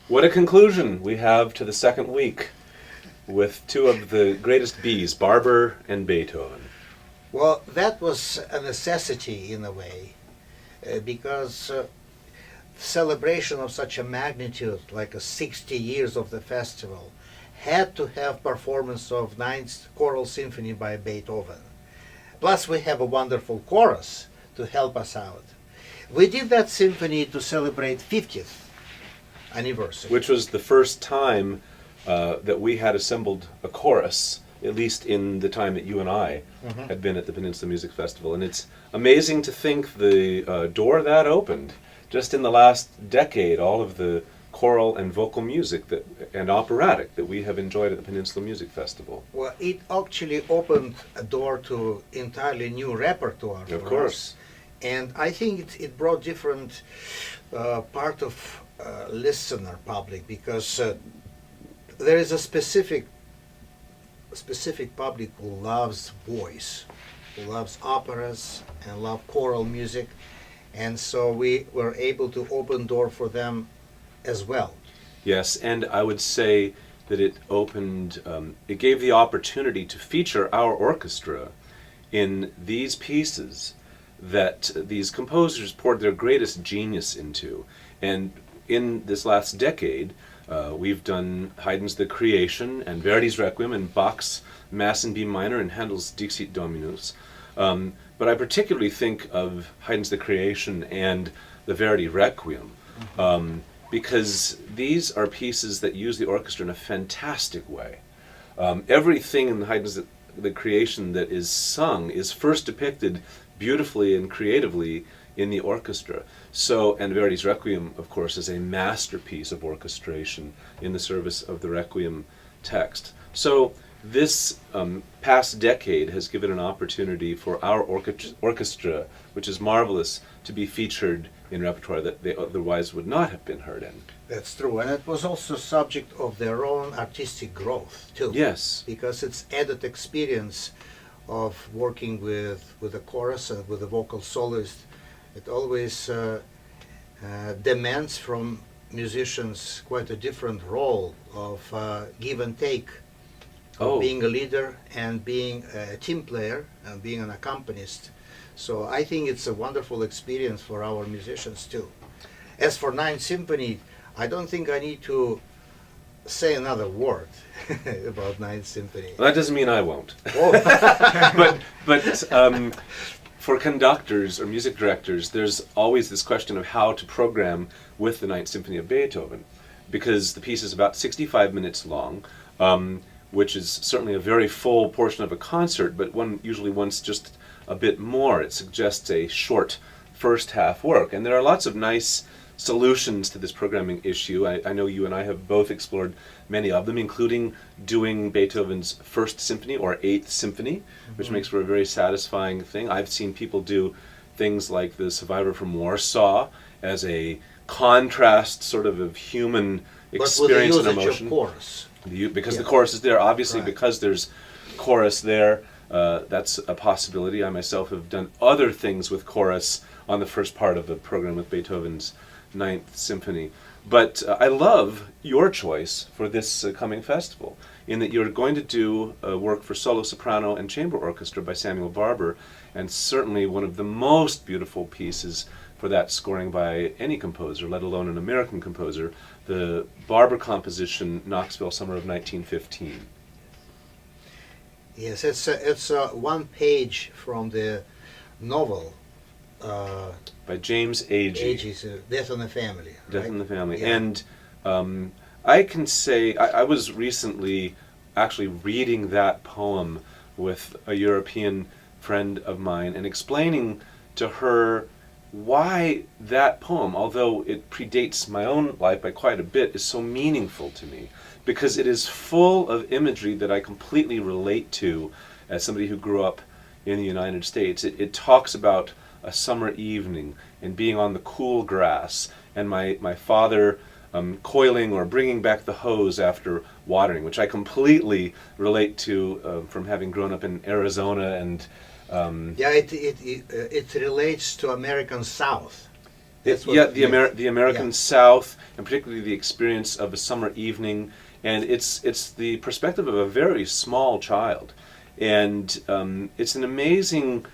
What a conclusion we have to the second week with two of the greatest Bs, Barber and Beethoven. Well, that was a necessity in a way, because celebration of such a magnitude, like 60 years of the festival, had to have performance of Ninth Choral Symphony by Beethoven. Plus, we have a wonderful chorus to help us out. We did that symphony to celebrate 50th anniversary. Which was the first time that we had assembled a chorus, at least in the time that you and I had been at the Peninsula Music Festival. And it's amazing to think the door that opened. Just in the last decade, all of the choral and vocal music and operatic that we have enjoyed at the Peninsula Music Festival. Well, it actually opened a door to entirely new repertoire for Of course. us. And I think it brought different part of listener public, because there is a specific public who loves voice, who loves operas and love choral music, and so we were able to open door for them as well. Yes, and I would say that it opened, it gave the opportunity to feature our orchestra in these pieces that these composers poured their greatest genius into. And in this last decade, we've done Haydn's The Creation and Verdi's Requiem and Bach's Mass in B minor and Handel's Dixit Dominus. But I particularly think of Haydn's The Creation and the Verdi Requiem, because these are pieces that use the orchestra in a fantastic way. Everything in Haydn's The Creation that is sung is first depicted beautifully and creatively in the orchestra. So, and Verdi's Requiem, of course, is a masterpiece of orchestration in the service of the Requiem text. So this past decade has given an opportunity for our orchestra, which is marvelous, to be featured in repertoire that they otherwise would not have been heard in. That's true, and it was also subject of their own artistic growth too. Yes. Because it's added experience of working with the chorus and with the vocal soloist. It always demands from musicians quite a different role of give and take, of being a leader and being a team player and being an accompanist. So I think it's a wonderful experience for our musicians too. As for Ninth Symphony, I don't think I need to say another word about Ninth Symphony. Well, that doesn't mean I won't. Oh. but for conductors or music directors, there's always this question of how to program with the Ninth Symphony of Beethoven, because the piece is about 65 minutes long, which is certainly a very full portion of a concert, but one usually wants just a bit more. It suggests a short first half work, and there are lots of nice solutions to this programming issue. I know you and I have both explored many of them, including doing Beethoven's First Symphony or Eighth Symphony, which makes for a very satisfying thing. I've seen people do things like The Survivor from Warsaw as a contrast sort of human experience and emotion. But with the usage of chorus. Because the chorus is there, obviously, Right. because there's chorus there, that's a possibility. I myself have done other things with chorus on the first part of the program with Beethoven's Ninth Symphony. But I love your choice for this coming festival, in that you're going to do work for solo soprano and chamber orchestra by Samuel Barber, and certainly one of the most beautiful pieces for that scoring by any composer, let alone an American composer, the Barber composition, Knoxville, Summer of 1915. Yes, it's one page from the novel. By James Agee. Agee's Death in the Family. Death right? in the Family. Yeah. And I can say, I was recently actually reading that poem with a European friend of mine and explaining to her why that poem, although it predates my own life by quite a bit, is so meaningful to me. Because it is full of imagery that I completely relate to as somebody who grew up in the United States. It talks about a summer evening and being on the cool grass, and my father coiling or bringing back the hose after watering, which I completely relate to from having grown up in Arizona. And Yeah, it relates to American South That's what Yeah, makes- the American yeah. South, and particularly the experience of a summer evening, and it's the perspective of a very small child, and it's an amazing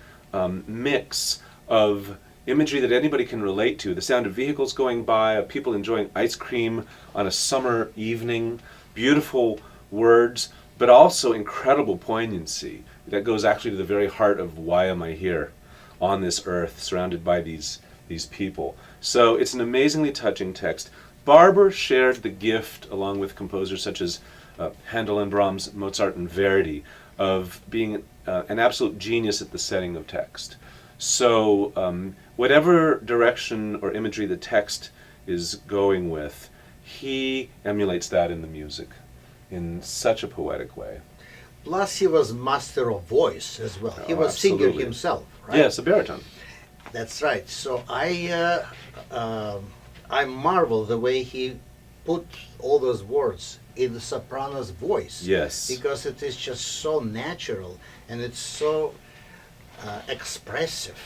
mix of imagery that anybody can relate to. The sound of vehicles going by, of people enjoying ice cream on a summer evening, beautiful words, but also incredible poignancy that goes actually to the very heart of why am I here on this earth surrounded by these people. So it's an amazingly touching text. Barber shared the gift, along with composers such as Handel and Brahms, Mozart and Verdi, of being an absolute genius at the setting of text. So whatever direction or imagery the text is going with, he emulates that in the music in such a poetic way. Plus, he was master of voice as well. He Oh, was singer absolutely. himself, right? Yes, a baritone. That's right. So I marvel the way he put all those words in the soprano's voice. Yes. Because it is just so natural and it's so expressive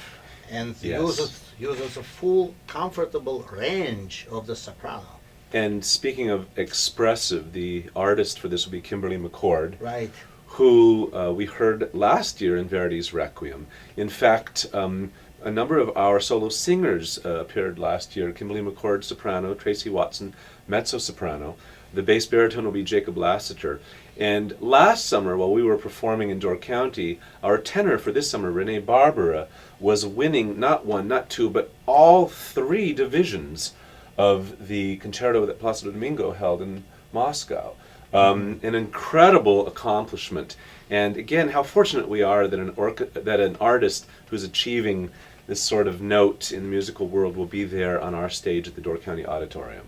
and Yes. uses a full comfortable range of the soprano. And speaking of expressive, the artist for this will be Kimberly McCord, Right. who we heard last year in Verdi's Requiem. In fact, a number of our solo singers appeared last year. Kimberly McCord, soprano, Tracy Watson, mezzo-soprano. The bass baritone will be Jacob Lassiter. And last summer, while we were performing in Door County, our tenor for this summer, Renee Barbara, was winning not one, not two, but all three divisions of the concerto that Placido Domingo held in Moscow. An incredible accomplishment, and again, how fortunate we are that an artist who's achieving this sort of note in the musical world will be there on our stage at the Door County Auditorium.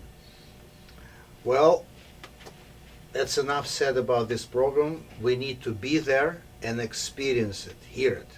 Well, that's enough said about this program. We need to be there and experience it, hear it.